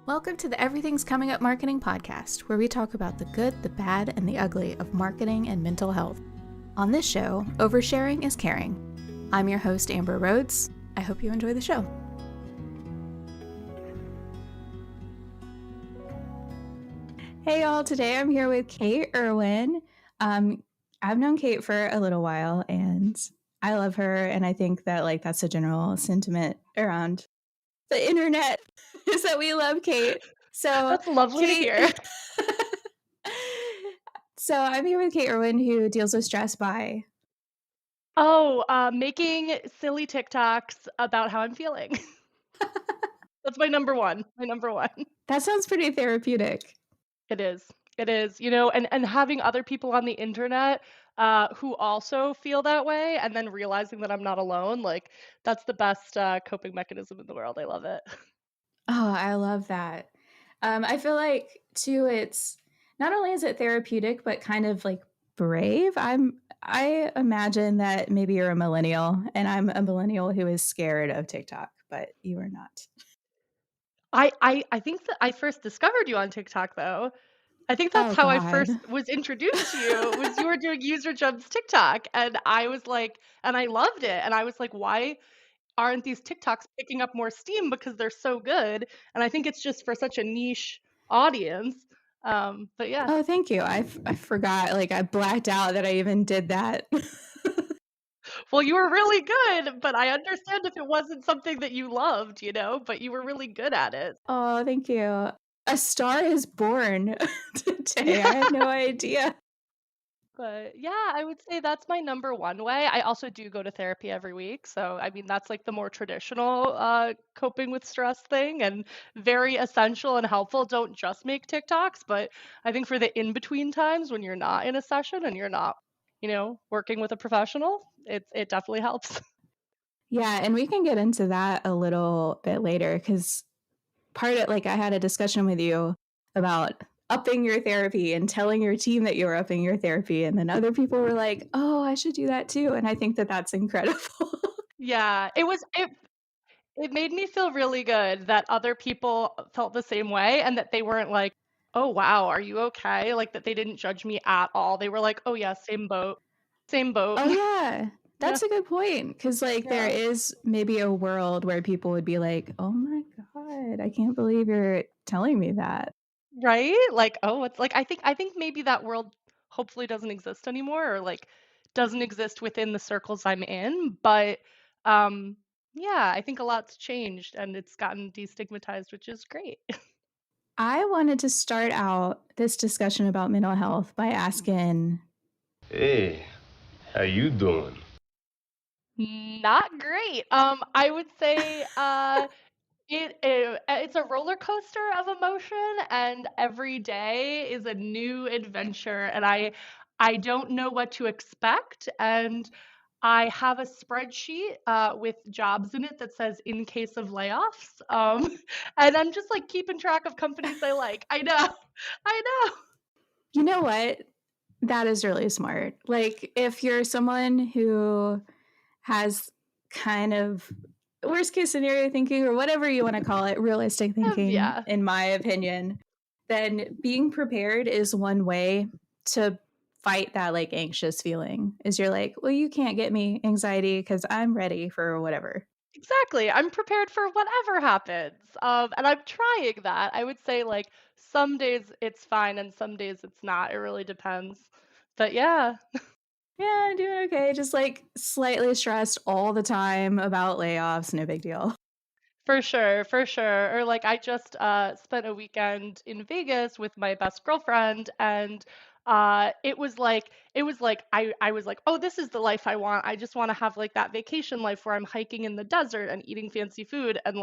Welcome to the Everything's Coming Up Marketing Podcast, where we talk about the good, the bad, and the ugly of marketing and mental health. On this show, oversharing is caring. I'm your host, Amber Rhodes. I hope you enjoy the show. Hey y'all, today I'm here with Kate Erwin. I've known Kate for a little while and I love her, and I think that that's a general sentiment around the internet is that we love Kate. So That's lovely to hear. So I'm here with Kate Erwin, who deals with stress by Making silly TikToks about how I'm feeling. That's my number one. That sounds pretty therapeutic. It is. It is, and having other people on the internet who also feel that way, and then realizing that I'm not alone, that's the best coping mechanism in the world. I love it. Oh, I love that. I feel like too, it's not only is it therapeutic, but kind of like brave. I imagine that maybe you're a millennial, and I'm a millennial who is scared of TikTok, but you are not. I think that I first discovered you on TikTok though. I think that's Oh how I God. first was introduced to you, was you were doing User Jumps TikTok, and I was like, and I loved it, and I was like, why aren't these TikToks picking up more steam, because they're so good? And I think it's just for such a niche audience. But yeah. Oh, thank you. I forgot. I blacked out that I even did that. Well, you were really good, but I understand if it wasn't something that you loved, but you were really good at it. Oh, thank you. A star is born today. I Yeah. had no idea. But yeah, I would say that's my number one way. I also do go to therapy every week. So, I mean, that's like the more traditional coping with stress thing, and very essential and helpful. Don't just make TikToks, but I think for the in between times when you're not in a session and you're not, working with a professional, it definitely helps. Yeah, and we can get into that a little bit later because part of I had a discussion with you about upping your therapy and telling your team that you were upping your therapy, and then other people were like, "Oh, I should do that too." And I think that that's incredible. Yeah, it made me feel really good that other people felt the same way, and that they weren't like, "Oh, wow, are you okay?" Like, that they didn't judge me at all. They were like, "Oh, yeah, same boat. Same boat." Oh yeah. Yeah, That's a good point because there yeah. is maybe a world where people would be like, "Oh my god, I can't believe you're telling me that." Right? Like, oh, it's like I think maybe that world hopefully doesn't exist anymore, or doesn't exist within the circles I'm in, but um yeah, I think a lot's changed and it's gotten destigmatized, which is great. I wanted to start out this discussion about mental health by asking, Hey, how you doing? Not great. I would say it's a roller coaster of emotion, and every day is a new adventure, and I don't know what to expect, and I have a spreadsheet with jobs in it that says in case of layoffs, and I'm just like keeping track of companies I like. I know, I know. "You know what? That is really smart." If you're someone who has kind of worst case scenario thinking or whatever you want to call it, realistic thinking, Yeah. in my opinion, then being prepared is one way to fight that anxious feeling. Is you're like, well, you can't get me anxiety because I'm ready for whatever. Exactly. I'm prepared for whatever happens. And I'm trying that. I would say some days it's fine and some days it's not. It really depends. But yeah, Yeah, doing okay. Just slightly stressed all the time about layoffs. No big deal. for sure, for sure. Or I just spent a weekend in Vegas with my best girlfriend, and it was like I was like, "Oh, this is the life I want. I just want to have that vacation life where I'm hiking in the desert and eating fancy food." And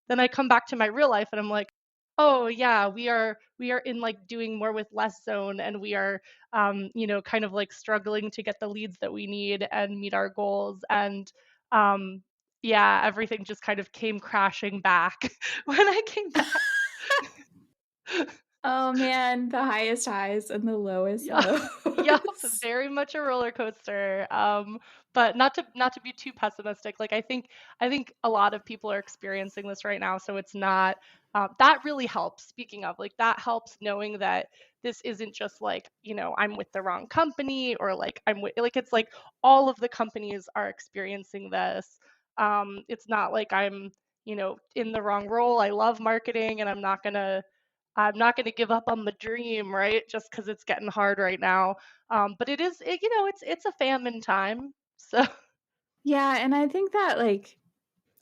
then I come back to my real life and I'm like, "Oh, yeah, we are in doing more with less zone, and we are kind of struggling to get the leads that we need and meet our goals." And um yeah, everything just kind of came crashing back when I came back. Oh man, the highest highs and the lowest Yeah. Yep, lows. very much a roller coaster. But not to be too pessimistic. I think a lot of people are experiencing this right now, so it's not That really helps. Speaking of, like, that helps knowing that this isn't just like, I'm with the wrong company, or like I'm with, like, it's like all of the companies are experiencing this. It's not like I'm, in the wrong role. I love marketing, and I'm not gonna give up on the dream, right? Just because it's getting hard right now. But it's a famine time. So Yeah, and I think that, like,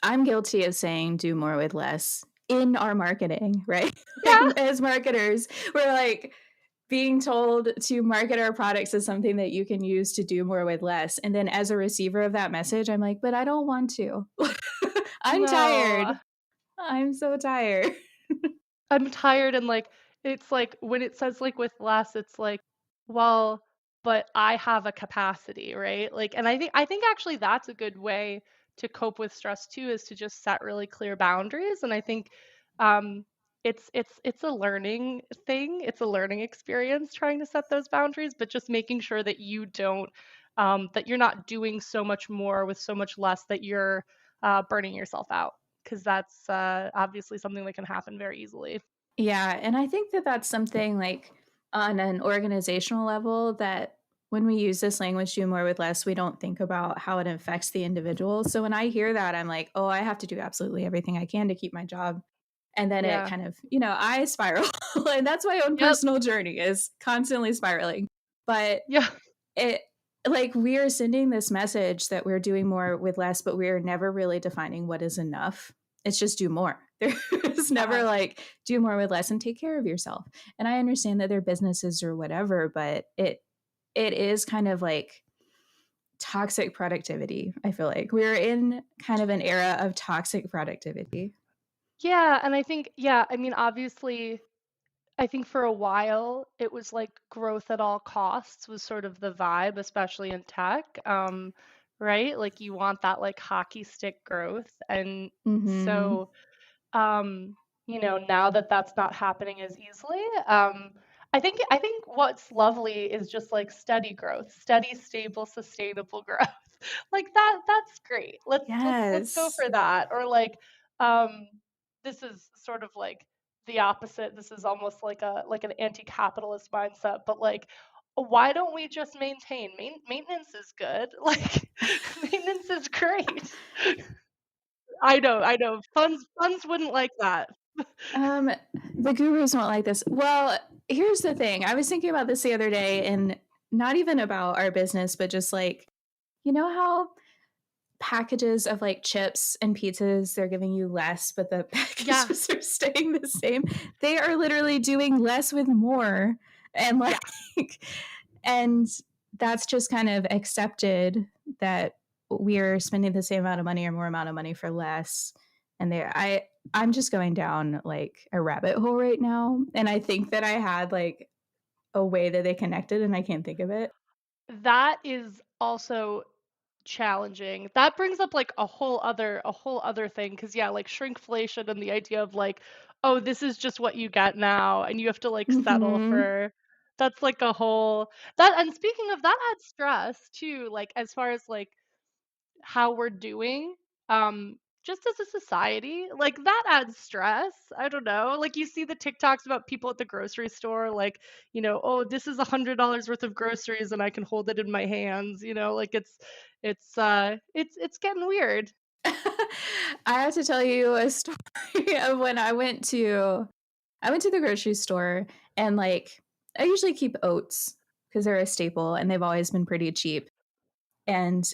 I'm guilty of saying do more with less in our marketing, right? Like, yeah, as marketers, we're, like, being told to market our products as something that you can use to do more with less, and then as a receiver of that message, I'm like, "But I don't want to. I'm tired. no. I'm so tired." I'm tired, and like it's like when it says like with less, it's like, well, but I have a capacity, right? Like, and I think actually that's a good way to cope with stress too, is to just set really clear boundaries. And I think um it's a learning thing. It's a learning experience trying to set those boundaries, but just making sure that that you're not doing so much more with so much less that you're burning yourself out, because that's obviously something that can happen very easily. Yeah, and I think that that's something, like, on an organizational level that when we use this language, "do more with less," we don't think about how it affects the individual. So when I hear that, I'm like, "Oh, I have to do absolutely everything I can to keep my job." And then it Yeah. kind of, I spiral, and that's my own Yep. personal journey, is constantly spiraling. But Yeah. it like, we are sending this message that we're doing more with less, but we're never really defining what is enough. It's just do more. There's never Yeah. like do more with less and take care of yourself. And I understand that they're businesses or whatever, but it is kind of like toxic productivity. I feel like we're in kind of an era of toxic productivity. Yeah, and I think, yeah, I mean, obviously, I think for a while it was like growth at all costs was sort of the vibe, especially in tech. Right? Like you want that like hockey stick growth. And Mhm. so now that that's not happening as easily, I think what's lovely is just like steady growth, steady, stable, sustainable growth. Like that's great. Let's go Yes. for that. Or like um this is sort of like the opposite. This is almost like an anti-capitalist mindset, but like why don't we just maintain? Maintenance is good. Like maintenance is great. I know. Funds wouldn't like that. Um, the gurus won't like this. Well, here's the thing. I was thinking about this the other day, and not even about our business, but just like, how packages of like chips and pizzas, they're giving you less, but the Yeah, packages are staying the same. They are literally doing less with more. And like, yeah. and that's just kind of accepted that we're spending the same amount of money or more amount of money for less. And I'm just going down like a rabbit hole right now. And I think that I had like a way that they connected and I can't think of it. That is also challenging. That brings up like a whole other thing, cuz yeah, like shrinkflation and the idea of like, oh, this is just what you get now and you have to like settle Hmm. for, that's like a whole, that, and speaking of that, adds stress too, like as far as like how we're doing, just as a society, like that adds stress. I don't know, like you see the TikToks about people at the grocery store, like, oh, this is $100 worth of groceries and I can hold it in my hands, like it's getting weird. I have to tell you a story of when I went to the grocery store, and like I usually keep oats because they're a staple and they've always been pretty cheap. And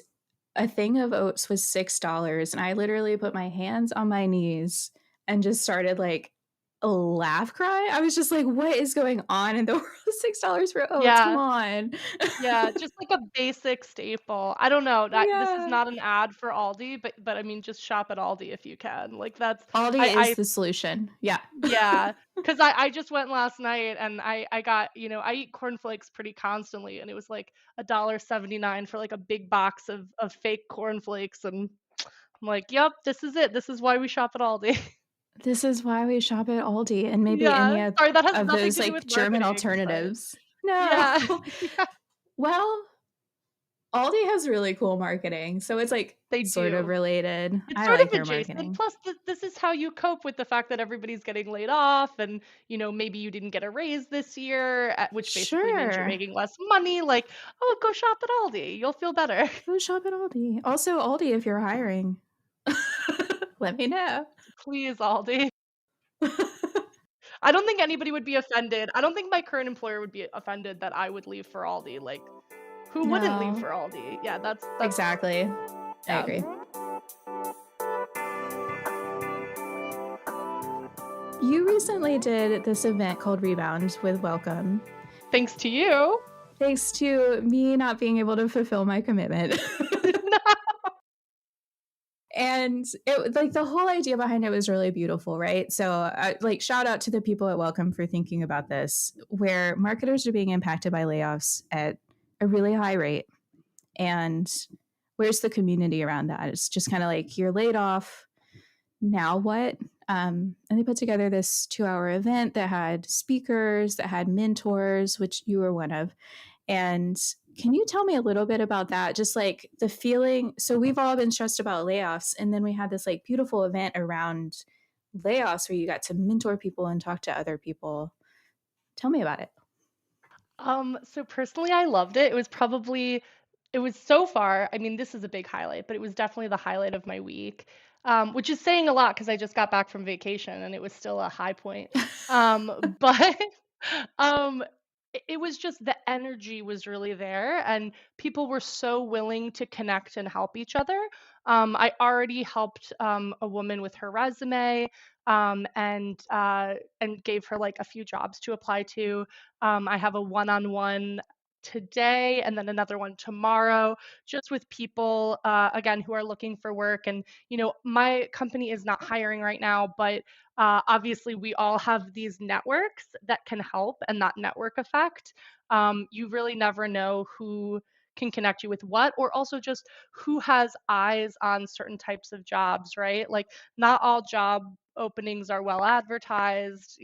a thing of oats was $6, and I literally put my hands on my knees and just started like a laugh cry. I was just like, what is going on in the world? $6 for oats. Come Yeah. on. Yeah, just like a basic staple. I don't know, that this is Yeah. not an ad for Aldi, but I mean, just shop at Aldi if you can. Like that's Aldi is I the solution. Yeah. Yeah, because I just went last night and I got, I eat cornflakes pretty constantly, and it was like $1.79 for like a big box of fake cornflakes, and I'm like, "Yep, this is it. This is why we shop at Aldi." This is why we shop at Aldi and maybe Yeah, any of sorry, that has nothing those, to do with like, German marketing, but alternatives. No. yeah. Yeah. Well, Aldi has really cool marketing, so it's, like, They sort of do. related. It's I sort of like their adjacent. marketing. Plus, this is how you cope with the fact that everybody's getting laid off and, maybe you didn't get a raise this year, which basically means you're Sure. making less money. Like, oh, go shop at Aldi. You'll feel better. Go shop at Aldi. Also, Aldi, if you're hiring, let me know. Please, Aldi. I don't think anybody would be offended. I don't think my current employer would be offended that I would leave for Aldi. Like, who wouldn't leave No. for Aldi? Yeah, that's Exactly. I yeah. agree. You recently did this event called Rebound with Welcome, Thanks to you. thanks to me not being able to fulfill my commitment. And it like, the whole idea behind it was really beautiful, right? So, like, shout out to the people at Welcome for thinking about this, where marketers are being impacted by layoffs at a really high rate. And where's the community around that? It's just kind of like, you're laid off. Now what? And they put together this 2-hour event that had speakers, that had mentors, which you were one of. And can you tell me a little bit about that? Just like the feeling. So we've all been stressed about layoffs. And then we had this like beautiful event around layoffs where you got to mentor people and talk to other people. Tell me about it. So personally, I loved it. It was so far, I mean, this is a big highlight, but it was definitely the highlight of my week, which is saying a lot because I just got back from vacation and it was still a high point. But um, it was just the energy was really there and people were so willing to connect and help each other. I already helped a woman with her resume and gave her like a few jobs to apply to. I have a one-on-one today and then another one tomorrow, just with people, again, who are looking for work. And, my company is not hiring right now, but obviously we all have these networks that can help and that network effect. You really never know who can connect you with what, or also just who has eyes on certain types of jobs, right? Like, not all job openings are well advertised,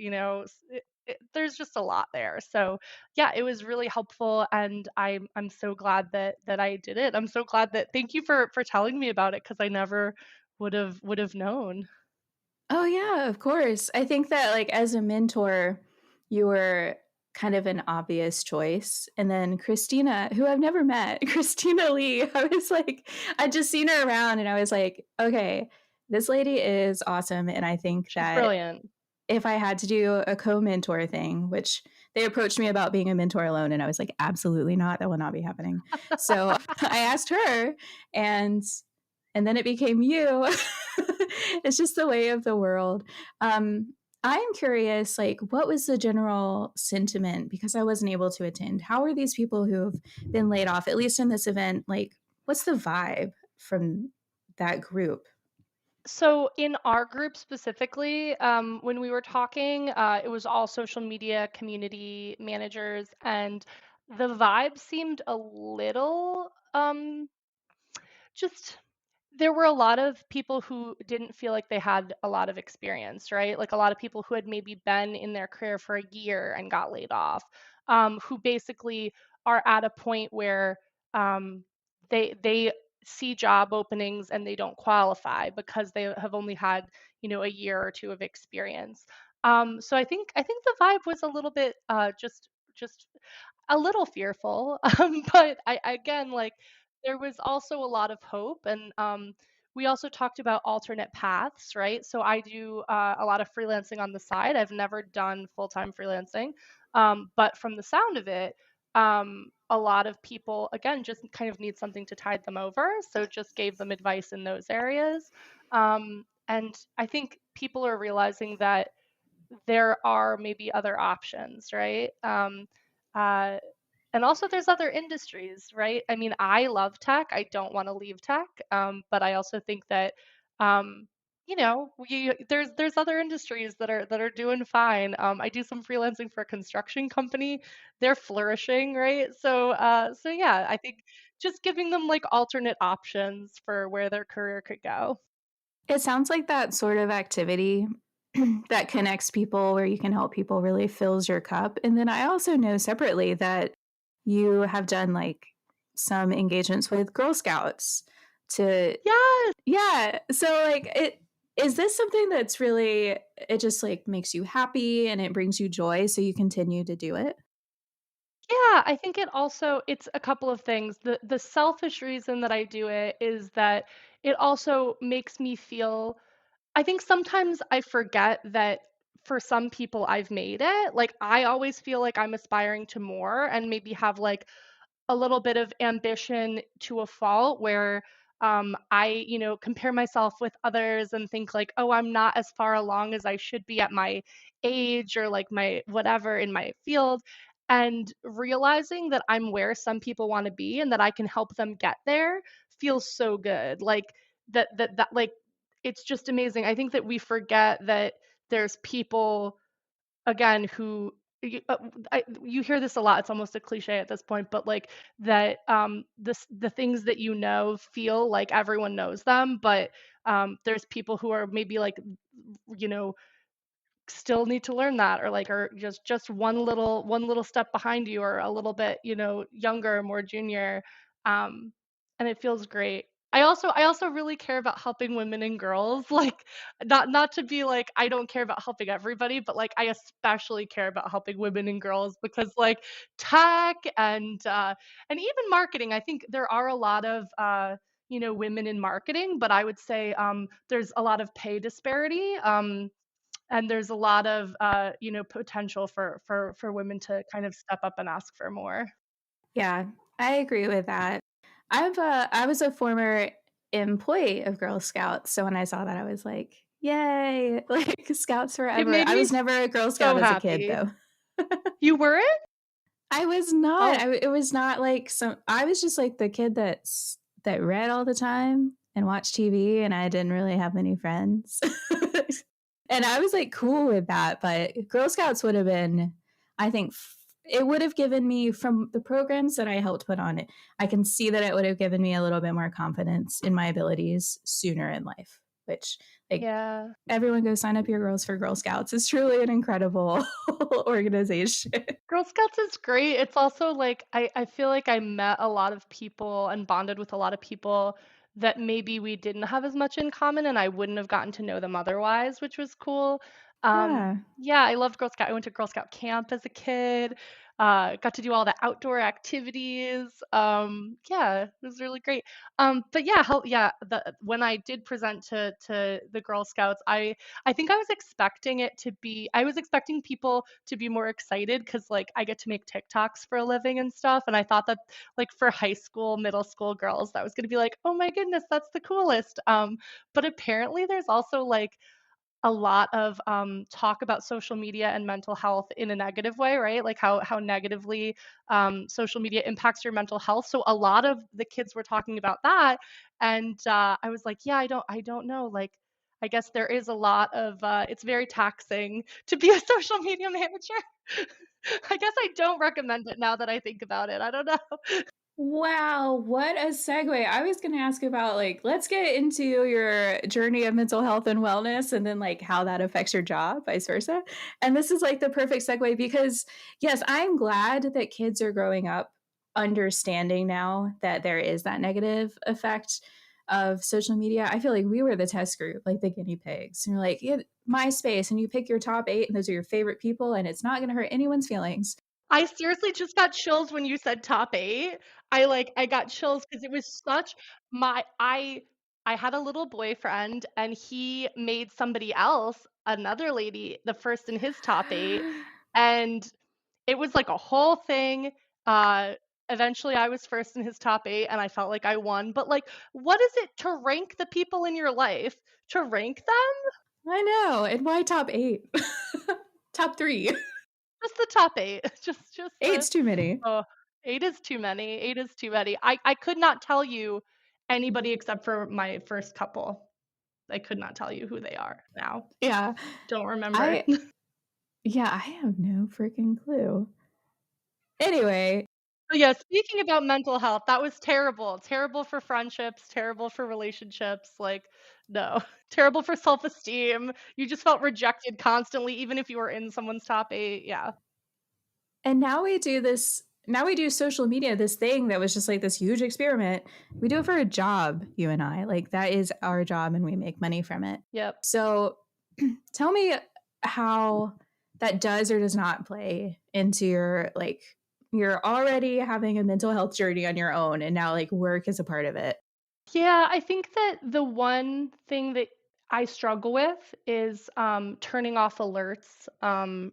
there's just a lot there. So yeah, it was really helpful, and I'm so glad that I did it. I'm so glad that thank you for telling me about it because I never would have known. Oh yeah, of course. I think that like as a mentor, you were kind of an obvious choice. And then Christina, who I've never met, Christina Lee, I was like, I'd just seen her around and I was like, okay, this lady is awesome. And I think She's that brilliant. if I had to do a co-mentor thing, which they approached me about being a mentor alone, and I was like, absolutely not. That will not be happening. So I asked her, and and then it became you. It's just the way of the world. I'm curious, like, what was the general sentiment? Because I wasn't able to attend. How are these people who have been laid off, at least in this event, like, what's the vibe from that group? So in our group specifically, when we were talking, it was all social media community managers, and the vibe seemed a little just there were a lot of people who didn't feel like they had a lot of experience, right? Like a lot of people who had maybe been in their career for a year and got laid off, who basically are at a point where they see job openings and they don't qualify because they have only had a year or two of experience. So I think the vibe was a little bit just a little fearful, but again, like, there was also a lot of hope, and we also talked about alternate paths, right? So I do a lot of freelancing on the side. I've never done full-time freelancing, but from the sound of it, a lot of people, again, just kind of need something to tide them over. So just gave them advice in those areas. And I think people are realizing that there are maybe other options, right? Uh, and also, there's other industries, right? I mean, I love tech. I don't want to leave tech, but I also think that, there's other industries that are doing fine. I do some freelancing for a construction company. They're flourishing, right? So yeah, I think just giving them like alternate options for where their career could go. It sounds like that sort of activity that connects people where you can help people really fills your cup. And then I also know separately that you have done like some engagements with Girl Scouts to Yes. yeah. So like it is this something that's really it just like makes you happy and it brings you joy so you continue to do it? Yeah, I think it's a couple of things. The selfish reason that I do it is that it also makes me feel I think sometimes I forget that for some people I've made it. Like I always feel like I'm aspiring to more and maybe have like a little bit of ambition to a fault where I, compare myself with others and think like, oh, I'm not as far along as I should be at my age or like my whatever in my field. And realizing that I'm where some people want to be and that I can help them get there feels so good. Like like it's just amazing. I think that we forget that there's people again, who you hear this a lot, it's almost a cliche at this point, but, like, that, the things that you know feel like everyone knows them, but, there's people who are maybe, like, you know, still need to learn that or like are just one little step behind you or a little bit younger more junior um and it feels great. I also really care about helping women and girls like not to be like I don't care about helping everybody but like I especially care about helping women and girls because like tech and even marketing I think there are a lot of women in marketing but I would say there's a lot of pay disparity and there's a lot of potential for women to kind of step up and ask for more. Yeah, I agree with that. I was a former employee of Girl Scouts, so when I saw that I was like, "Yay!" Like Scouts It forever. made I me was never a Girl Scout so as a kid happy. though. You weren't? I was not. Oh, It was not like some I was just like the kid that read all the time and watched TV and I didn't really have many friends. And I was like cool with that, but Girl Scouts would have been I think it would have given me from the programs that I helped put on it. I can see that it would have given me a little bit more confidence in my abilities sooner in life, which like yeah. everyone go sign up your girls for Girl Scouts. It's truly an incredible organization. Girl Scouts is great. It's also like I feel like I met a lot of people and bonded with a lot of people that maybe we didn't have as much in common and I wouldn't have gotten to know them otherwise, which was cool. Yeah. Yeah, I loved Girl Scout. I went to Girl Scout camp as a kid. Got to do all the outdoor activities. Yeah, it was really great. But yeah, when I did present to the Girl Scouts, I think I was expecting people to be more excited because like I get to make TikToks for a living and stuff. And I thought that like for high school, middle school girls, that was gonna be like, oh my goodness, that's the coolest. But apparently there's also like a lot of talk about social media and mental health in a negative way, right? Like how negatively social media impacts your mental health. So a lot of the kids were talking about that, and I was like, yeah, I don't know, like. I guess there is a lot of it's very taxing to be a social media manager. I guess I don't recommend it now that I think about it. I don't know. Wow, what a segue. I was going to ask about like let's get into your journey of mental health and wellness and then like how that affects your job, vice versa. And this is like the perfect segue because yes, I'm glad that kids are growing up understanding now that there is that negative effect of social media. I feel like we were the test group, like the guinea pigs. And you're like, you MySpace and you pick your top 8 and those are your favorite people and it's not going to hurt anyone's feelings. I seriously just got chills when you said top 8. I got chills because it was such my I had a little boyfriend and he made somebody else, another lady, the first in his top 8, and it was like a whole thing. Uh, Eventually I was first in his top 8 and I felt like I won, but, like, what is it to rank the people in your life? To rank them? I know. And why top 8? Top 3. Just the top 8. Just the Eight's too many. oh, 8 is too many, 8 is too many. I could not tell you anybody except for my first couple. I could not tell you who they are now. Yeah. Don't remember. I yeah, I have no freaking clue. Anyway, But yeah, speaking about mental health, that was terrible. Terrible for friendships, terrible for relationships, like, no. Terrible for self-esteem. You just felt rejected constantly, even if you were in someone's top 8, yeah. and now we do this now we do social media, this thing that was just like this huge experiment. We do it for a job, you and I. Like that is our job and we make money from it. Yep. So tell me how that does or does not play into your like you're already having a mental health journey on your own and now like work is a part of it. Yeah, I think that the one thing that I struggle with is turning off alerts,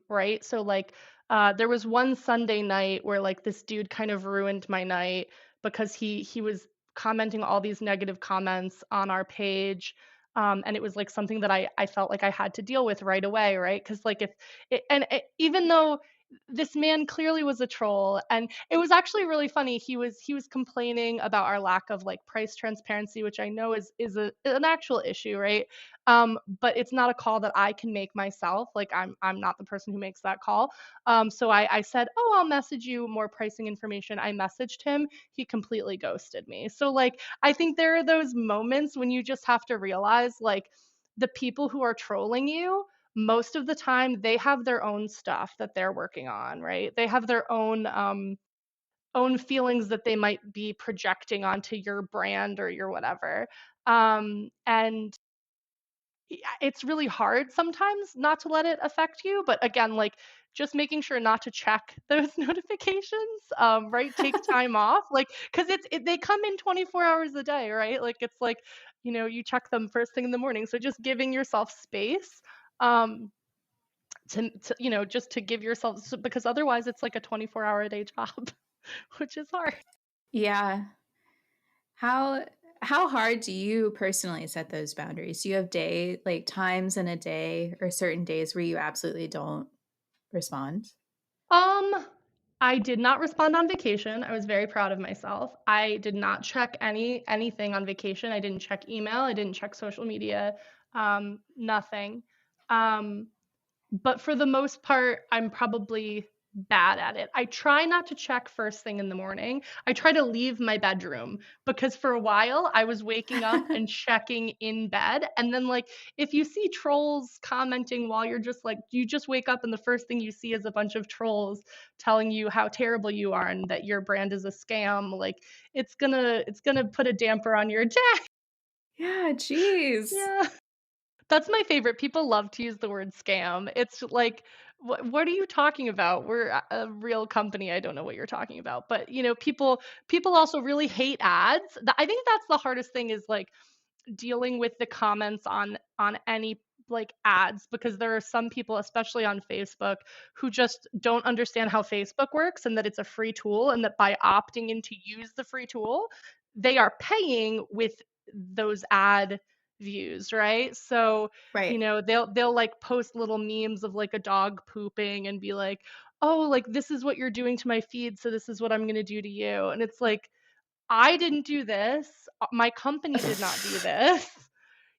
right? So like there was one Sunday night where like this dude kind of ruined my night because he was commenting all these negative comments on our page. And it was like something that I felt like I had to deal with right away, right? Because like if even though this man clearly was a troll, and it was actually really funny. He was complaining about our lack of like price transparency, which I know is an actual issue, right? But it's not a call that I can make myself. Like I'm not the person who makes that call. So I said, oh, I'll message you more pricing information. I messaged him. He completely ghosted me. So like I think there are those moments when you just have to realize like the people who are trolling you, most of the time they have their own stuff that they're working on, right? They have their own feelings that they might be projecting onto your brand or your whatever. And it's really hard sometimes not to let it affect you, but again, like just making sure not to check those notifications, right? Take time off, like because they come in 24 hours a day, right? Like it's like you check them first thing in the morning, so just giving yourself space. Um, to just to give yourself because otherwise it's like a 24-hour a day job, which is hard. Yeah. How how hard do you personally set those boundaries? Do you have day like times in a day or certain days where you absolutely don't respond? Um, I did not respond on vacation. I was very proud of myself. I did not check anything on vacation. I didn't check email. I didn't check social media. Nothing. Um, But for the most part, I'm probably bad at it. I try not to check first thing in the morning. I try to leave my bedroom because for a while I was waking up and checking in bed. And then, like, if you see trolls commenting while you're just like, you just wake up and the first thing you see is a bunch of trolls telling you how terrible you are and that your brand is a scam, like, it's gonna put a damper on your day. Yeah, jeez. Yeah. That's my favorite. People love to use the word scam. It's like, what are you talking about? We're a real company. I don't know what you're talking about. But, people also really hate ads. I think that's the hardest thing is like dealing with the comments on any like ads, because there are some people, especially on Facebook, who just don't understand how Facebook works and that it's a free tool, and that by opting in to use the free tool, they are paying with those ad views, right? So, Right. they'll like post little memes of like a dog pooping and be like, "Oh, like this is what you're doing to my feed, so this is what I'm going to do to you." And it's like, I didn't do this. My company did not do this.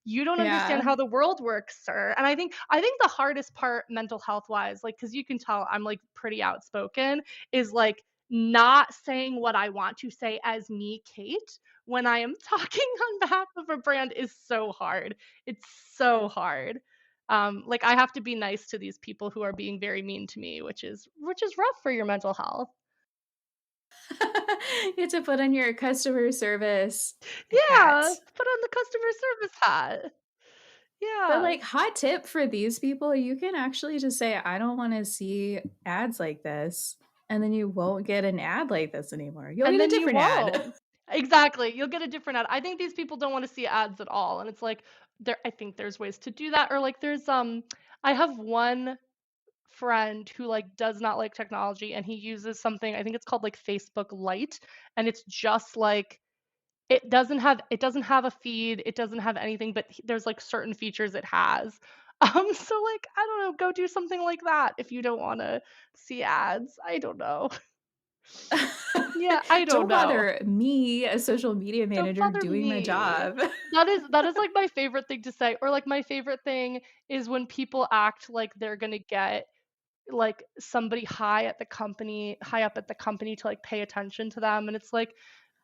You don't understand Yeah. how the world works, sir. And I think the hardest part mental health wise, like cuz you can tell I'm like pretty outspoken, is like not saying what I want to say as me, Kate, when I am talking on behalf of a brand is so hard. It's so hard. Like I have to be nice to these people who are being very mean to me, which is rough for your mental health. You have to put on your customer service Yeah, hat. put on the customer service hat. But Yeah. like hot tip for these people, you can actually just say, I don't want to see ads like this. And then you won't get an ad like this anymore. You'll And get a then you different ad. won't. Exactly. You'll get a different ad. I think these people don't want to see ads at all. And it's like I think there's ways to do that. Or like there's I have one friend who like does not like technology, and he uses something, I think it's called like Facebook Lite, and it's just like it doesn't have a feed, it doesn't have anything, but there's like certain features it has. So like I don't know, go do something like that if you don't want to see ads. I don't know. Yeah, I don't Don't know. bother me, a social media Don't manager, bother doing my me. job. That is like my favorite thing to say. Or like my favorite thing is when people act like they're gonna get like somebody high up at the company to like pay attention to them. And it's like,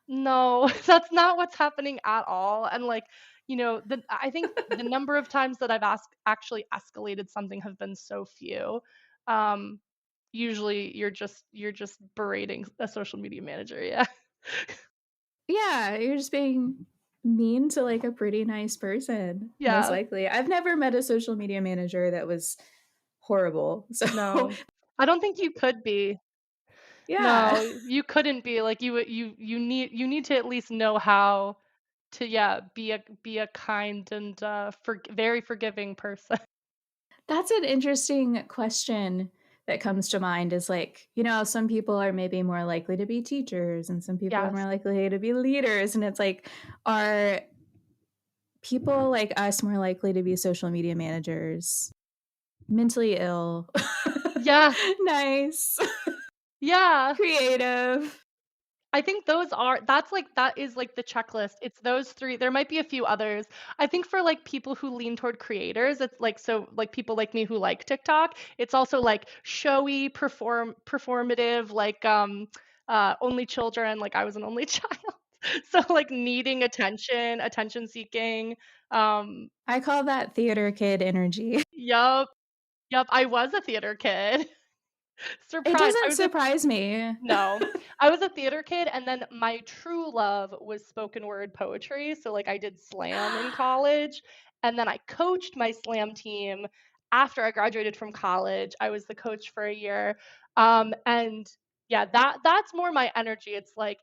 no, that's not what's happening at all. And like, I think the number of times that I've actually escalated something have been so few. Um, usually you're just berating a social media manager. Yeah. Yeah, you're just being mean to like a pretty nice person, most Yeah. likely. I've never met a social media manager that was horrible. So, No. I don't think you could be. yeah. No, you couldn't be, like, you need to at least know how to, yeah, be a kind and, very forgiving person. That's an interesting question that comes to mind is like, some people are maybe more likely to be teachers and some people are more Yes. likely to be leaders. And it's like, are people like us more likely to be social media managers? Mentally ill, Yeah. nice, Yeah. creative. I think that is like the checklist. It's those 3. There might be a few others. I think for like people who lean toward creators, it's like so like people like me who like TikTok, it's also like showy, performative, like only children, like I was an only child. So like needing attention, attention seeking. Um I call that theater kid energy. yup, yup, I was a theater kid. It Surprise. I doesn't was a surprise me. No. I was a theater kid, and then my true love was spoken word poetry, so, like, I did slam in college, and then I coached my slam team after I graduated from college. I was the coach for a year, and yeah, that's more my energy. It's like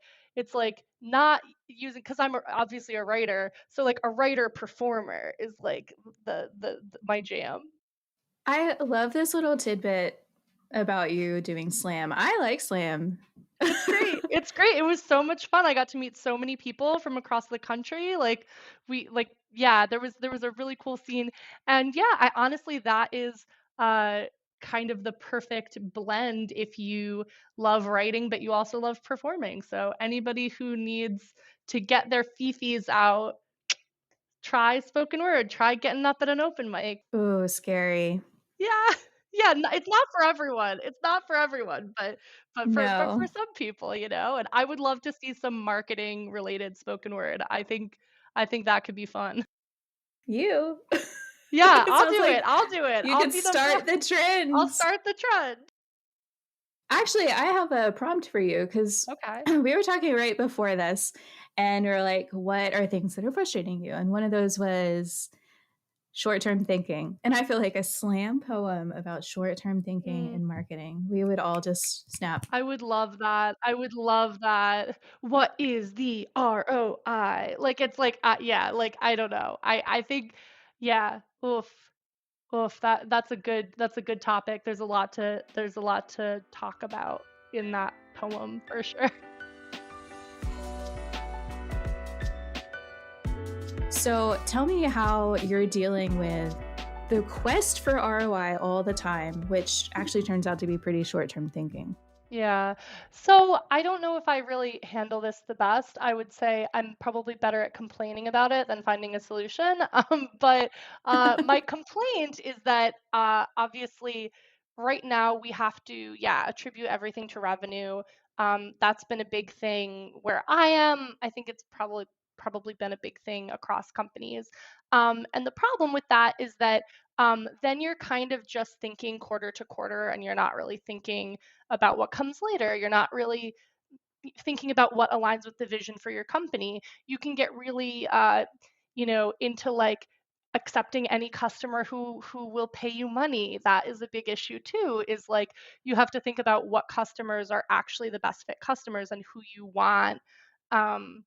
not using because 'cause I'm obviously a writer, so, like, a writer performer is, like, the my jam. I love this little tidbit about you doing slam. I like slam. It's great. It's great. It was so much fun. I got to meet so many people from across the country. Yeah, there was a really cool scene. And yeah, I honestly that is uh kind of the perfect blend if you love writing but you also love performing. So anybody who needs to get their fifis out, try spoken word, try getting up at an open mic. Ooh, scary. Yeah. Yeah, it's not for everyone. It's not for everyone, but for No. some people, and I would love to see some marketing related spoken word. I think that could be fun. You. Yeah, It I'll sounds do it. like I'll do it. you I'll could be the fir start the I'll trends. start the trend. Actually, I have a prompt for you because Okay. we were talking right before this, and we are like, what are things that are frustrating you? And one of those was short term thinking. And I feel like a slam poem about short term thinking Mm, in marketing, we would all just snap. I would love that. I would love that. What is the ROI? Like it's like yeah, like I don't know. I think yeah. Oof. Oof, that's a good topic. There's a lot to talk about in that poem for sure. So tell me how you're dealing with the quest for ROI all the time, which actually turns out to be pretty short term thinking. Yeah. So I don't know if I really handle this the best. I would say I'm probably better at complaining about it than finding a solution. But my complaint is that obviously right now we have to, yeah, attribute everything to revenue. That's been a big thing where I am. I think it's probably been a big thing across companies. And the problem with that is that then you're kind of just thinking quarter to quarter and you're not really thinking about what comes later. You're not really thinking about what aligns with the vision for your company. You can get really, into like accepting any customer who will pay you money. That is a big issue too. Is like you have to think about what customers are actually the best fit customers and who you want. Um,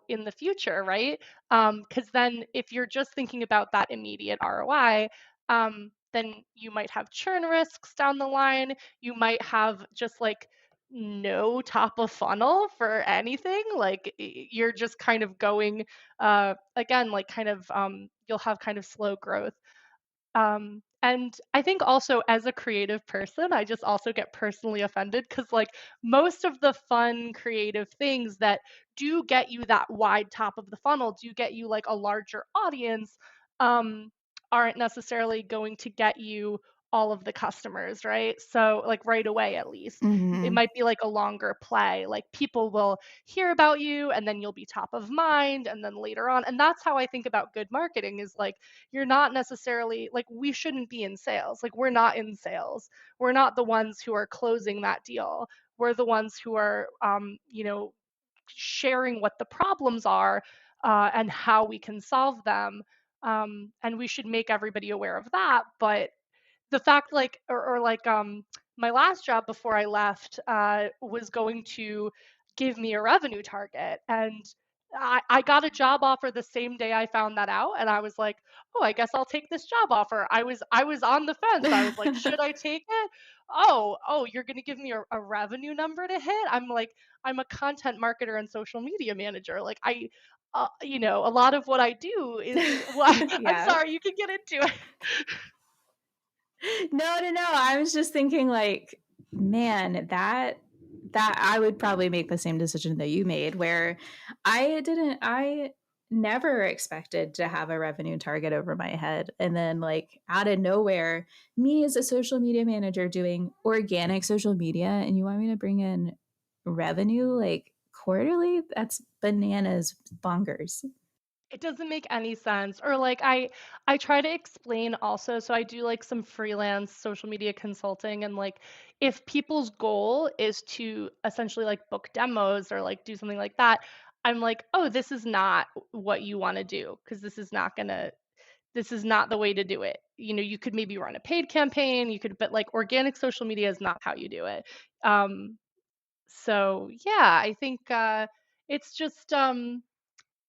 in the future, right? Because then if you're just thinking about that immediate ROI, then you might have churn risks down the line. You might have just like no top of funnel for anything. Like you're just kind of going again, like kind of you'll have kind of slow growth. And I think also as a creative person, I just also get personally offended because, like, most of the fun, creative things that do get you that wide top of the funnel, do get you like a larger audience, um, aren't necessarily going to get you all of the customers, right? So, like, right away at least. It Hmm. might be like a longer play. Like, people will hear about you and then you'll be top of mind and then later on. And that's how I think about good marketing is like you're not necessarily like we shouldn't be in sales. Like, we're not in sales. We're not the ones who are closing that deal. We're the ones who are sharing what the problems are and how we can solve them. And we should make everybody aware of that. But the fact like or like my last job before I left was going to give me a revenue target, and I got a job offer the same day I found that out, and I was like, oh, I guess I'll take this job offer. I was on the fence. I was like, should I take it? Oh, you're gonna give me a revenue number to hit? I'm like, I'm a content marketer and social media manager. Like a lot of what I do is well, I'm Yeah. sorry, you can get into it. No, no, no. I was just thinking like, man, that I would probably make the same decision that you made where I never expected to have a revenue target over my head. And then like out of nowhere, me as a social media manager doing organic social media and you want me to bring in revenue like quarterly? That's bananas bonkers. It doesn't make any sense. Or like I try to explain also, so I do like some freelance social media consulting and like if people's goal is to essentially like book demos or like do something like that, I'm like, "Oh, this is not what you want to do because this is not the way to do it." You could maybe run a paid campaign, you could but like organic social media is not how you do it. So yeah, I think it's just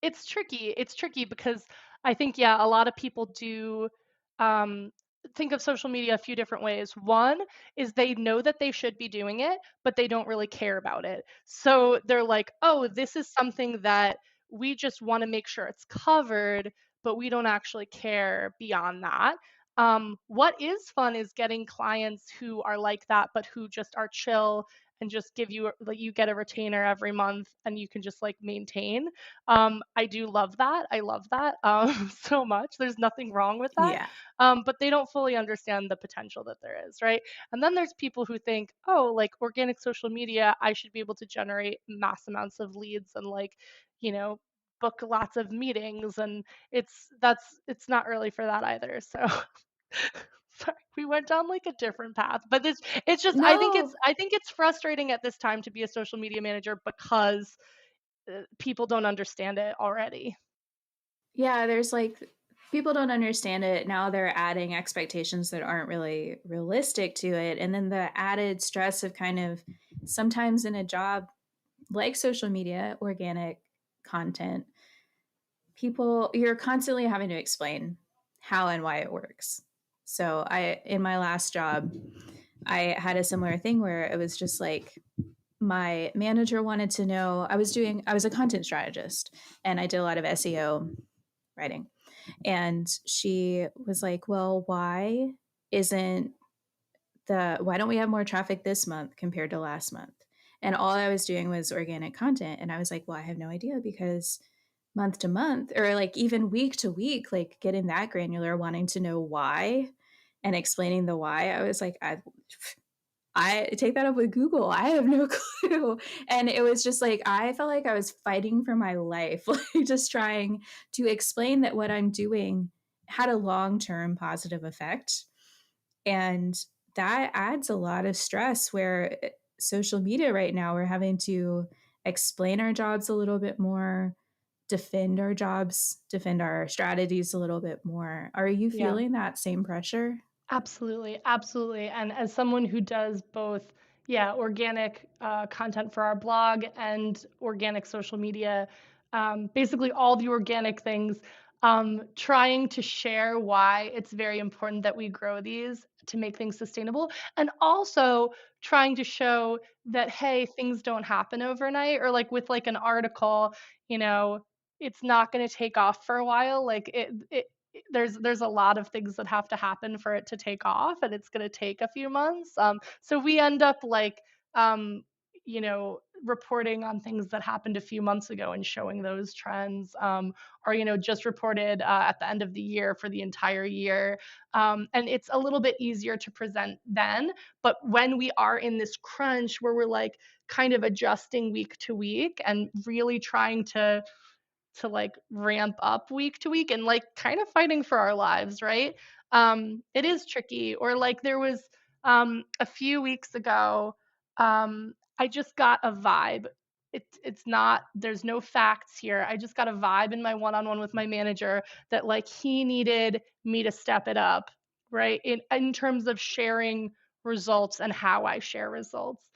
it's tricky because I think, yeah, a lot of people do um, think of social media a few different ways. One is they know that they should be doing it, but they don't really care about it. So they're like, oh, this is something that we just want to make sure it's covered, but we don't actually care beyond that. What is fun is getting clients who are like that, but who just are chill and just give you like you get a retainer every month and you can just like maintain. I do love that. I love that so much. There's nothing wrong with that. Yeah. But they don't fully understand the potential that there is, right? And then there's people who think, oh, like organic social media, I should be able to generate mass amounts of leads and like, you know, book lots of meetings. And it's not really for that either. So sorry, we went down like a different path. But it's just No. I think it's frustrating at this time to be a social media manager because people don't understand it already. Yeah, there's like people don't understand it. Now they're adding expectations that aren't really realistic to it. And then the added stress of kind of sometimes in a job like social media, organic content, people, you're constantly having to explain how and why it works. So in my last job, I had a similar thing where it was just like, my manager wanted to know I was a content strategist and I did a lot of SEO writing. And she was like, well, isn't why don't we have more traffic this month compared to last month? And all I was doing was organic content. And I was like, well, I have no idea because month to month or like even week to week, like getting that granular, wanting to know why and explaining the why. I was like, I take that up with Google. I have no clue. And it was just like, I felt like I was fighting for my life, like just trying to explain that what I'm doing had a long term positive effect. And that adds a lot of stress where social media right now, we're having to explain our jobs a little bit more, defend our jobs, defend our strategies a little bit more. Are you Yeah. feeling that same pressure? Absolutely, absolutely. And as someone who does both, yeah, organic content for our blog and organic social media, basically all the organic things, trying to share why it's very important that we grow these to make things sustainable, and also trying to show that, hey, things don't happen overnight, or like with like an article, you know, it's not going to take off for a while. Like there's a lot of things that have to happen for it to take off and it's going to take a few months so we end up like um you know reporting on things that happened a few months ago and showing those trends, or just reported at the end of the year for the entire year. And it's a little bit easier to present then. But when we are in this crunch where we're like kind of adjusting week to week and really trying to like ramp up week to week and like kind of fighting for our lives, right? It is tricky. Or like there was a few weeks ago, I just got a vibe. It's not, there's no facts here. I just got a vibe in my one-on-one with my manager that like he needed me to step it up, right? In terms of sharing results and how I share results.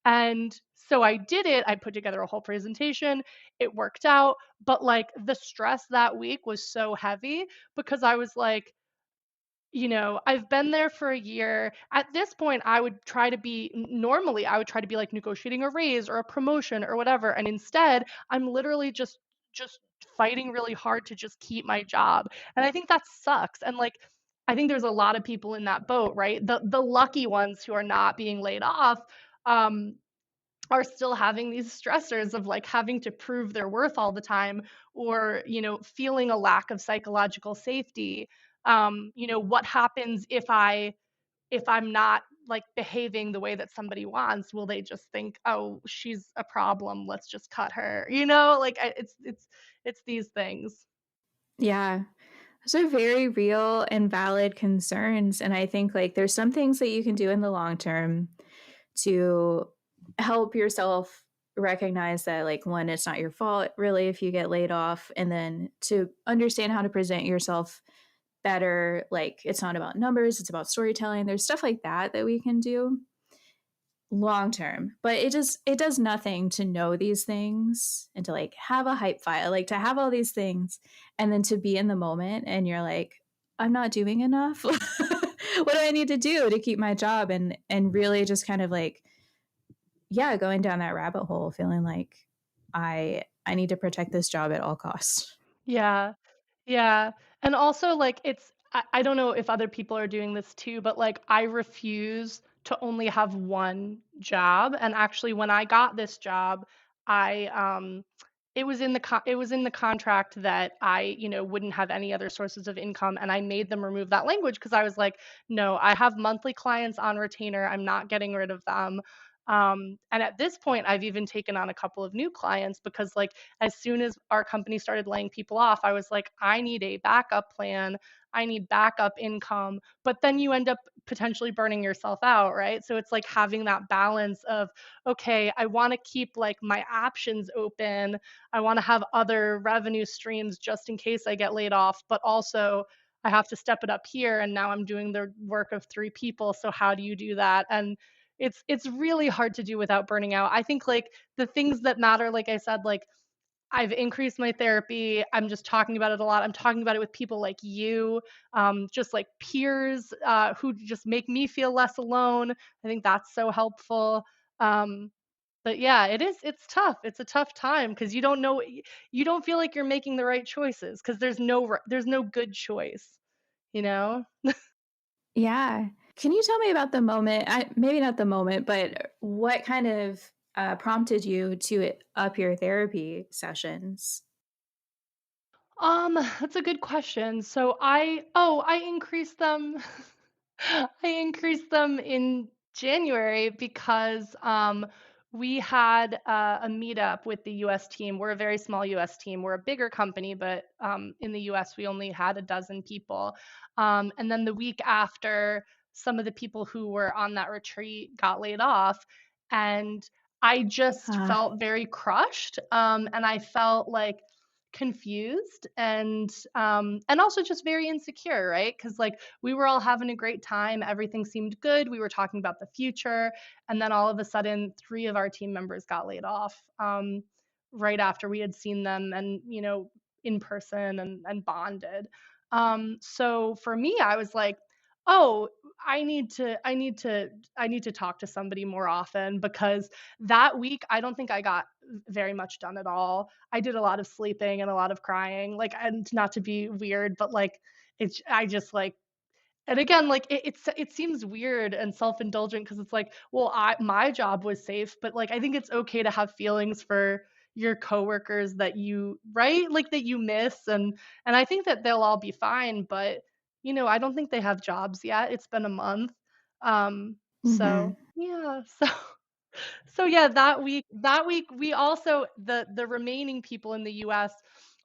And so I did it. I put together a whole presentation. It worked out, but like the stress that week was so heavy because I was like, I've been there for a year. At this point, I would try to be normally, I would try to be like negotiating a raise or a promotion or whatever. And instead, I'm literally just fighting really hard to just keep my job. And I think that sucks. And like I think there's a lot of people in that boat, right? The lucky ones who are not being laid off. Um, are still having these stressors of like having to prove their worth all the time, or feeling a lack of psychological safety. What happens if I'm not like behaving the way that somebody wants? Will they just think, oh, she's a problem, let's just cut her? Like it's these things. Yeah. Those are very real and valid concerns. And I think like there's some things that you can do in the long term to help yourself recognize that like one, it's not your fault really if you get laid off, and then to understand how to present yourself better. Like it's not about numbers, it's about storytelling. There's stuff like that that we can do long term, but it does nothing to know these things and to like have a hype file, like to have all these things and then to be in the moment and you're like, I'm not doing enough. What do I need to do to keep my job? And really just kind of like, yeah, going down that rabbit hole feeling like I need to protect this job at all costs. Yeah. Yeah. And also, like, I don't know if other people are doing this too, but like, I refuse to only have one job. And actually, when I got this job, it was in the contract that I, wouldn't have any other sources of income. And I made them remove that language because I was like, no, I have monthly clients on retainer. I'm not getting rid of them. And at this point, I've even taken on a couple of new clients because, like, as soon as our company started laying people off, I was like, I need a backup plan. I need backup income. But then you end up potentially burning yourself out, right? So it's like having that balance of, okay, I want to keep like my options open. I want to have other revenue streams just in case I get laid off, but also I have to step it up here. And now I'm doing the work of three people. So how do you do that? And it's really hard to do without burning out. I think like the things that matter, like I said, like I've increased my therapy. I'm just talking about it a lot. I'm talking about it with people like you, just like peers who just make me feel less alone. I think that's so helpful. Um, but yeah, it's tough. It's a tough time because you don't know, you don't feel like you're making the right choices because there's no good choice, you know? Yeah. Can you tell me about the moment? Maybe not the moment, but what kind of prompted you to up your therapy sessions? That's a good question. I increased them. I increased them in January because we had a meetup with the US team. We're a very small US team. We're a bigger company, but in the US, we only had a dozen people. And then the week after, some of the people who were on that retreat got laid off. And I just Ah, felt very crushed. And I felt like confused and also just very insecure, right? Because like we were all having a great time, everything seemed good, we were talking about the future, and then all of a sudden three of our team members got laid off right after we had seen them and in person and bonded. So for me, I was like, oh, I need to talk to somebody more often because that week I don't think I got very much done at all. I did a lot of sleeping and a lot of crying, like, and not to be weird, but like I just like And again, like it seems weird and self-indulgent because it's like, well, my job was safe, but like I think it's okay to have feelings for your coworkers that you right? Like that you miss and I think that they'll all be fine, but I don't think they have jobs yet. It's been a month. Hmm. So yeah, so yeah, that week we also the remaining people in the US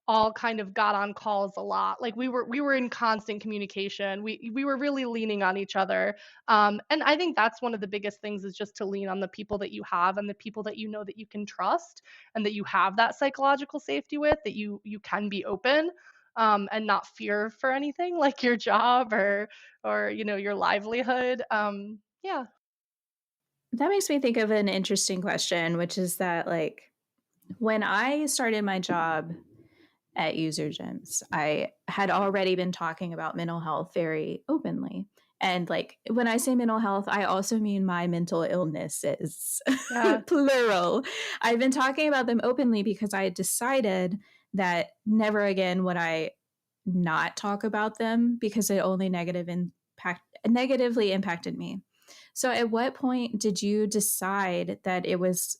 all kind of got on calls a lot. Like we were in constant communication. We were really leaning on each other. And I think that's one of the biggest things is just to lean on the people that you have and the people that you know that you can trust and that you have that psychological safety with, that you can be open and not fear for anything like your job or your livelihood. Yeah. That makes me think of an interesting question, which is that, like, when I started my job at user gyms, I had already been talking about mental health very openly. And like when I say mental health, I also mean my mental illnesses, Yeah. plural. I've been talking about them openly because I had decided that never again would I not talk about them because it only negatively impacted me. So at what point did you decide that it was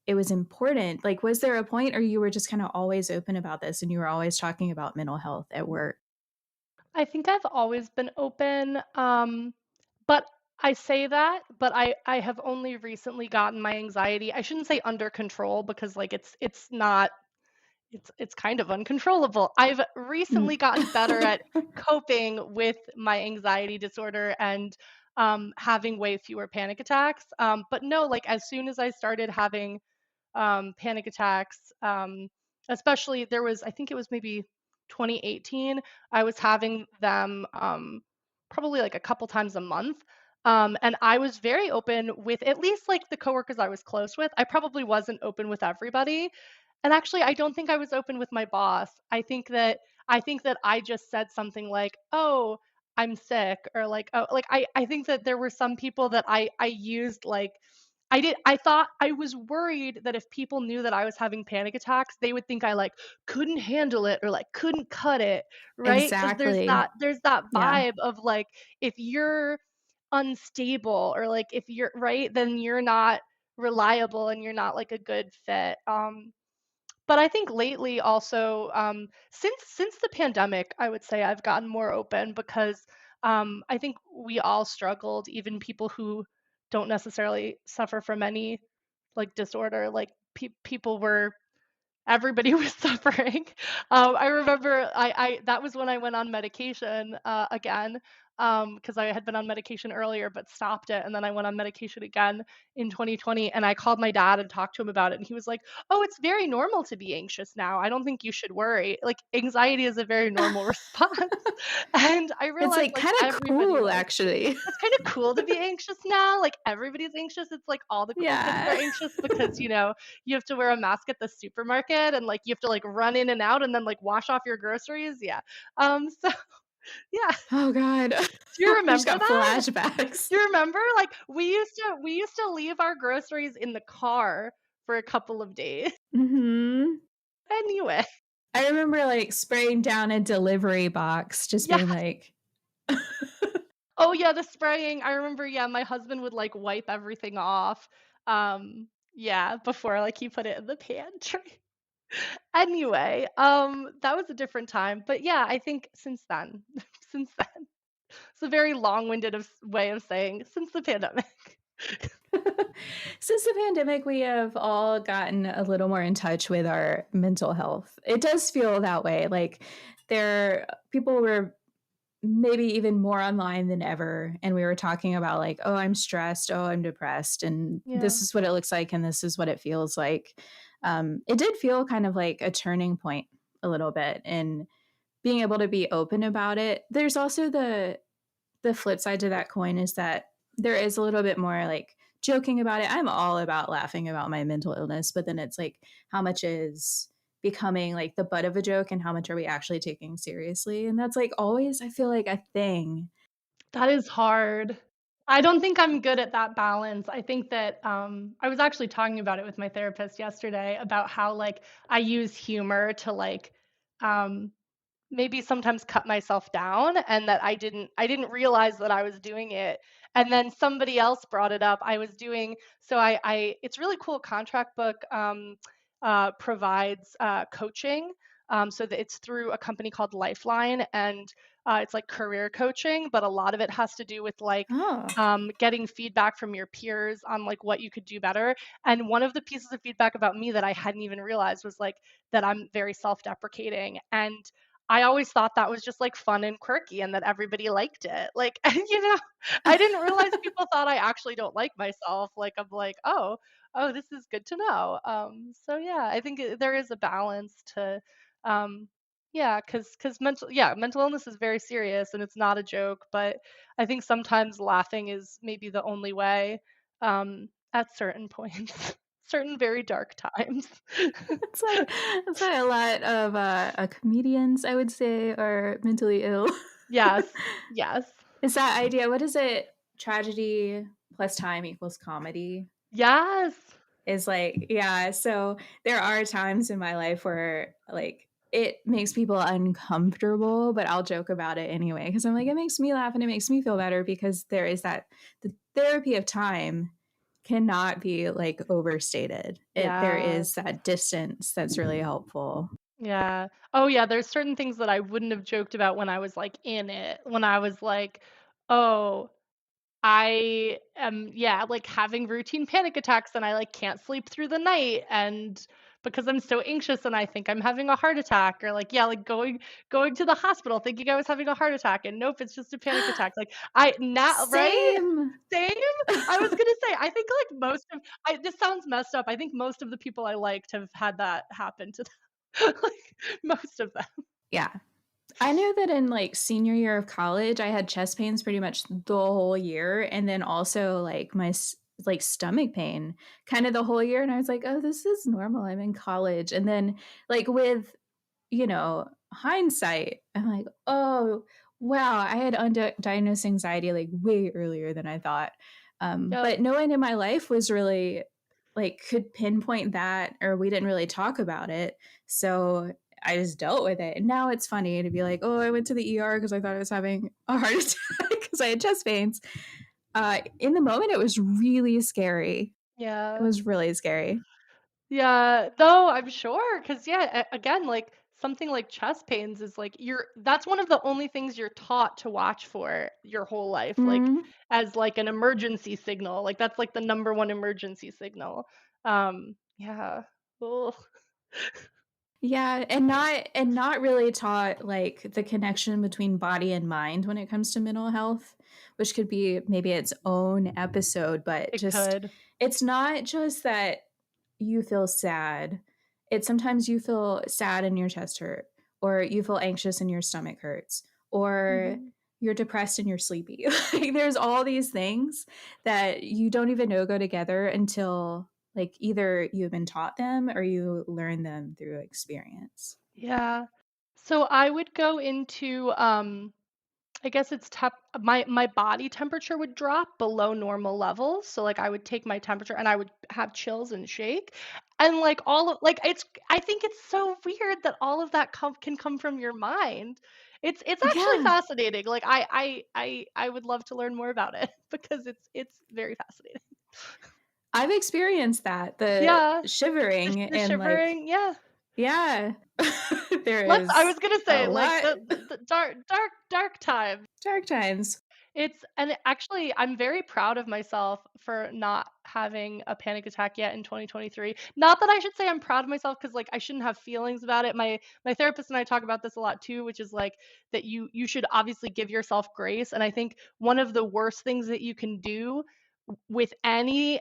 important? Like, was there a point, or you were just kind of always open about this and you were always talking about mental health at work? I think I've always been open, but I say that, but I have only recently gotten my anxiety. I shouldn't say under control because like it's not it's kind of uncontrollable. I've Mm. recently gotten better at coping with my anxiety disorder and having way fewer panic attacks. But no, like as soon as I started having panic attacks. Especially there was, I think it was maybe 2018. I was having them probably like a couple times a month. And I was very open with at least like the coworkers I was close with. I probably wasn't open with everybody. And actually, I don't think I was open with my boss. I think that I just said something like, "Oh, I'm sick," or like, "Oh," like I think that there were some people that I used like I thought I was worried that if people knew that I was having panic attacks, they would think I, like, couldn't handle it or, like, couldn't cut it, right? Because Exactly. there's that Yeah. vibe of, like, if you're unstable or, like, if you're right, then you're not reliable and you're not, like, a good fit. But I think lately also, since the pandemic, I would say I've gotten more open because I think we all struggled, even people who don't necessarily suffer from any like disorder. Like people were everybody was suffering. I remember I that was when I went on medication again because I had been on medication earlier but stopped it, and then I went on medication again in 2020. And I called my dad and talked to him about it, and he was like, "Oh, it's very normal to be anxious now. I don't think you should worry. Like anxiety is a very normal response." And I It's realized like like kind of everybody cool, was. actually. It's kind of cool to be anxious now. Like everybody's anxious. It's like all the cool kids are Yeah. anxious because, you have to wear a mask at the supermarket and like you have to like run in and out and then like wash off your groceries. Yeah. So yeah. Oh God. Do you I just remember got that? flashbacks. Do you remember? Like we used to leave our groceries in the car for a couple of days. Hmm. Anyway. I remember like spraying down a delivery box, just Yeah. being like, Oh yeah, the spraying. I remember, yeah, my husband would like wipe everything off. Yeah, before like he put it in the pantry. Anyway, that was a different time, but yeah, I think since then, since then, it's a very long-winded way of saying since the pandemic. since the pandemic, we have all gotten a little more in touch with our mental health. It does feel that way. Like people were maybe even more online than ever. And we were talking about, like, oh, I'm stressed. Oh, I'm depressed. And Yeah. this is what it looks like. And this is what it feels like. It did feel kind of like a turning point a little bit in being able to be open about it. There's also the flip side to that coin is that there is a little bit more like joking about it. I'm all about laughing about my mental illness, but then it's like how much is becoming like the butt of a joke and how much are we actually taking seriously? And that's like always, I feel like, a thing. That is hard. I don't think I'm good at that balance. I think that I was actually talking about it with my therapist yesterday about how like I use humor to like um maybe sometimes cut myself down, and that I didn't realize that I was doing it. And then somebody else brought it up. I was doing so I It's really cool. Contract Book provides coaching. So that it's through a company called Lifeline, and it's like career coaching, but a lot of it has to do with like Oh. getting feedback from your peers on like what you could do better. And one of the pieces of feedback about me that I hadn't even realized was like that I'm very self-deprecating. And I always thought that was just like fun and quirky and that everybody liked it. Like, and I didn't realize people thought I actually don't like myself. Like, I'm like, oh, this is good to know. So yeah, I think there is a balance to, yeah, because mental illness is very serious and it's not a joke. But I think sometimes laughing is maybe the only way, at certain points, certain very dark times. It's like a lot of comedians, I would say, are mentally ill. Yes, yes, It's that idea. What is it? Tragedy plus time equals comedy. yes, Is like, yeah. So there are times in my life where like it makes people uncomfortable, but I'll joke about it anyway because I'm like, it makes me laugh and it makes me feel better because there is that the therapy of time cannot be like overstated. There yeah, is that distance that's really helpful. yeah. Oh, yeah, there's certain things that I wouldn't have joked about when I was, like, in it, when I was like, "Oh, I am, yeah, like, having routine panic attacks, and I, like, can't sleep through the night, and because I'm so anxious and I think I'm having a heart attack," or, like, yeah, like, going to the hospital thinking I was having a heart attack, and nope, it's just a panic attack. Like, I now right? Same. Same? I was gonna say, I think, like, most of I this sounds messed up, I think most of the people I liked have had that happen to them. Like, most of them. Yeah. I know that in like senior year of college, I had chest pains pretty much the whole year, and then also like like stomach pain kind of the whole year. And I was like, oh, this is normal. I'm in college. And then like with hindsight, I'm like, oh wow, I had undiagnosed anxiety like way earlier than I thought. Yep. But no one in my life was really like could pinpoint that, or we didn't really talk about it. So I just dealt with it. And now it's funny to be like, oh, I went to the ER because I thought I was having a heart attack because I had chest pains. In the moment, it was really scary. It Yeah. was really scary. Yeah, though I'm sure, because yeah, again, like something like chest pains is like that's one of the only things you're taught to watch for your whole life, like Mm, as like an emergency signal. Like that's like the number one emergency signal. Yeah. Ugh. yeah, and not really taught like the connection between body and mind when it comes to mental health, which could be maybe its own episode. But It just could. it's not just that you feel sad. It's sometimes you feel sad and your chest hurt, or you feel anxious and your stomach hurts, or Hmm. you're depressed and you're sleepy. Like there's all these things that you don't even know go together until like either you've been taught them or you learn them through experience. Yeah. So I would go into I guess it's my body temperature would drop below normal levels. So like I would take my temperature and I would have chills and shake. And like all of like it's I think it's so weird that all of that can come from your mind. It's actually Yeah, fascinating. Like I would love to learn more about it because it's very fascinating. I've experienced that, the Yeah. shivering The and like, shivering, yeah. yeah, there I is was gonna a say like lot the dark time. dark times. Actually, I'm very proud of myself for not having a panic attack yet in 2023. Not that I should say I'm proud of myself because like I shouldn't have feelings about it. My therapist and I talk about this a lot too, which is like that you should obviously give yourself grace. And I think one of the worst things that you can do with any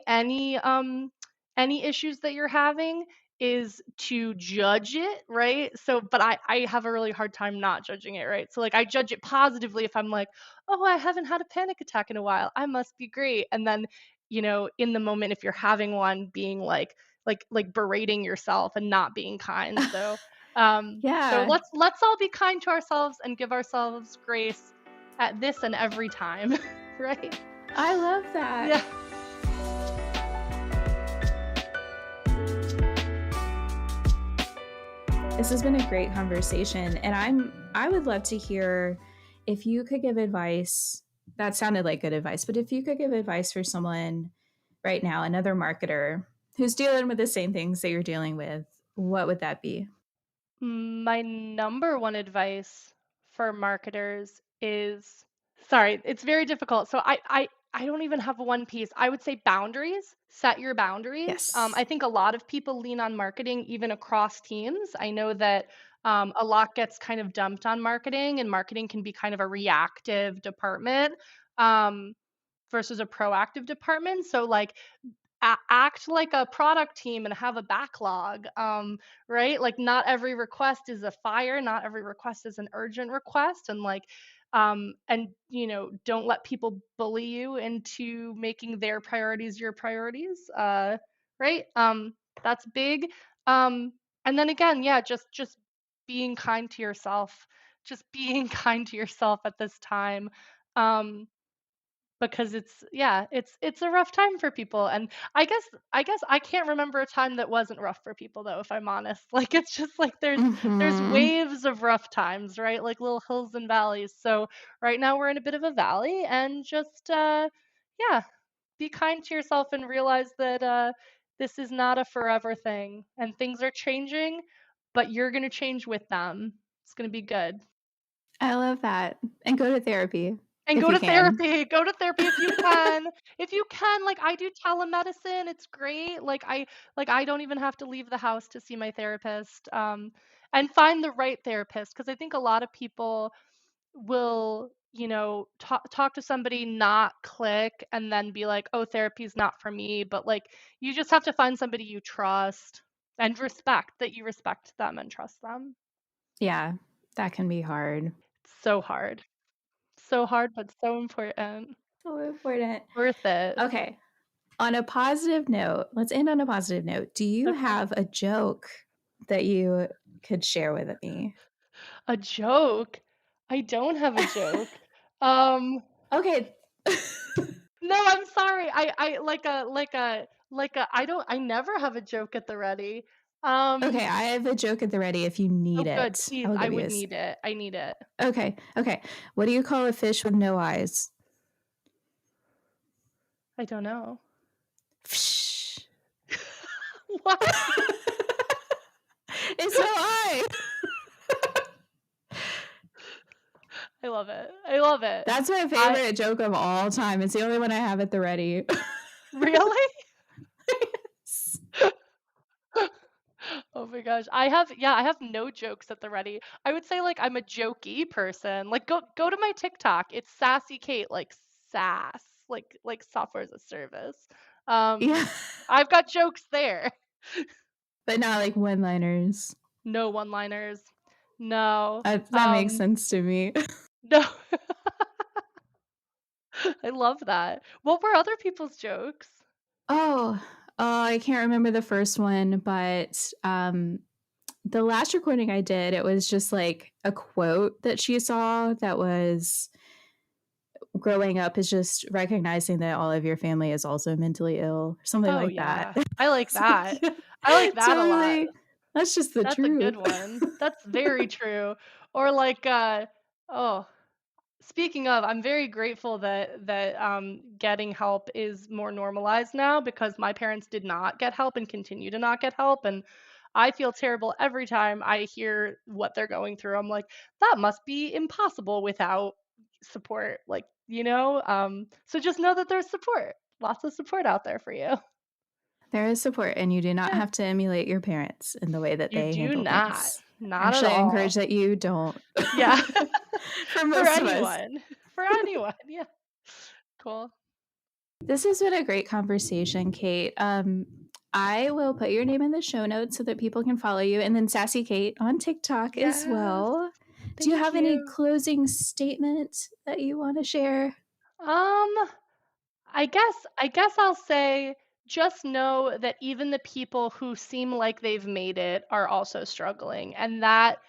issues that you're having is to judge it, right? So but I have a really hard time not judging it, right? So like I judge it positively if I'm like, "Oh, I haven't had a panic attack in a while. I must be great." And then, in the moment if you're having one being like berating yourself and not being kind. So Yeah, let's all be kind to ourselves and give ourselves grace at this and every time, right? I love that. Yeah. This has been a great conversation, and I would love to hear if you could give advice. That sounded like good advice, but if you could give advice for someone right now, another marketer who's dealing with the same things that you're dealing with, what would that be? My number one advice for marketers is, sorry, it's very difficult. So I don't even have one piece. I would say boundaries. Set your boundaries. I Yes. think a lot of people lean on marketing even across teams. I know that a lot gets kind of dumped on marketing, and marketing can be kind of a reactive department um, versus a proactive department. So like act like a product team and have a backlog, right? Like not every request is a fire, not every request is an urgent request, and like and don't let people bully you into making their priorities your priorities, right? That's big. um and then again, yeah, just being kind to yourself, just being kind to yourself at this time. um because it's, yeah, it's a rough time for people, and I guess I can't remember a time that wasn't rough for people though, if I'm honest. Like it's just like there's Hmm. waves of rough times, right? Like little hills and valleys. So right now we're in a bit of a valley, and just yeah, be kind to yourself and realize that this is not a forever thing, and things are changing, but you're going to change with them. It's going to be good. I love that. And go to therapy And if go you to can. therapy, go to therapy if you can. If you can, like, I do telemedicine, it's great. Like, I don't even have to leave the house to see my therapist, and find the right therapist, because I think a lot of people will, talk to somebody, not click, and then be like, "Oh, therapy's not for me," but, like, you just have to find somebody you trust and respect, that you respect them and trust them. Yeah, that can be hard. It's so hard. So hard, but so important. So important. Worth it. Okay. On a positive note, let's end on a positive note. Do you Okay. have a joke that you could share with me? A joke? I don't have a joke. Um, Okay. no, I'm sorry. I like a I never have a joke at the ready. Okay, Um, I have a joke at the ready if you oh need good, it. I please. will I give you would this. need it. I need it. Okay, okay. What do you call a fish with no eyes? I don't know. Psh. What? It's no eye. I love it. I love it. That's my I favorite joke of all time. It's the only one I have at the ready. really? Oh my gosh. I have no jokes at the ready. I would say like I'm a jokey person. Like go to my TikTok. It's Sassy Kate, like SaaS, like software as a service. Um Yeah, I've got jokes there. but not like one-liners. No one-liners. No. That makes sense to me. No. I love that. What were other people's jokes? Oh, I can't remember the first one, but the last recording I did, it was just like a quote that she saw that was growing up is just recognizing that all of your family is also mentally ill, something Oh like that. yeah. I like It's like, that. yeah, I like that a lot. totally. That's just the That's a truth. good one. That's very true. Or like oh, speaking of, I'm very grateful that getting help is more normalized now, because my parents did not get help and continue to not get help, and I feel terrible every time I hear what they're going through. I'm like, that must be impossible without support, like, so just know that there's support. Lots of support out there for you. There is support, and you do not Yeah. have to emulate your parents in the way that You they do handle not. things. Not at Actually, I encourage all. that you don't. Yeah. For For most of us. anyone. For anyone. Yeah. Cool. This has been a great conversation, Kate. I will put your name in the show notes so that people can follow you, and then Sassy Kate on TikTok as Yes. well. Do you Thank have any you. closing statement that you want to share? Um, I guess I'll say, just know that even the people who seem like they've made it are also struggling, and that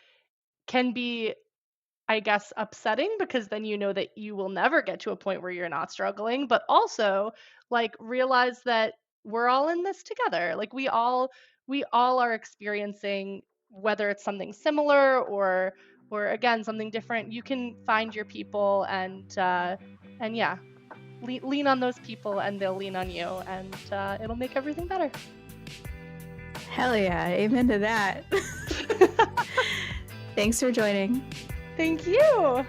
can be, I guess, upsetting, because then you know that you will never get to a point where you're not struggling, but also like realize that we're all in this together. Like we all are experiencing whether it's something similar or again something different, you can find your people and yeah, lean on those people and they'll lean on you, and it'll make everything better. Hell yeah, amen to that. Thanks for joining. Thank you.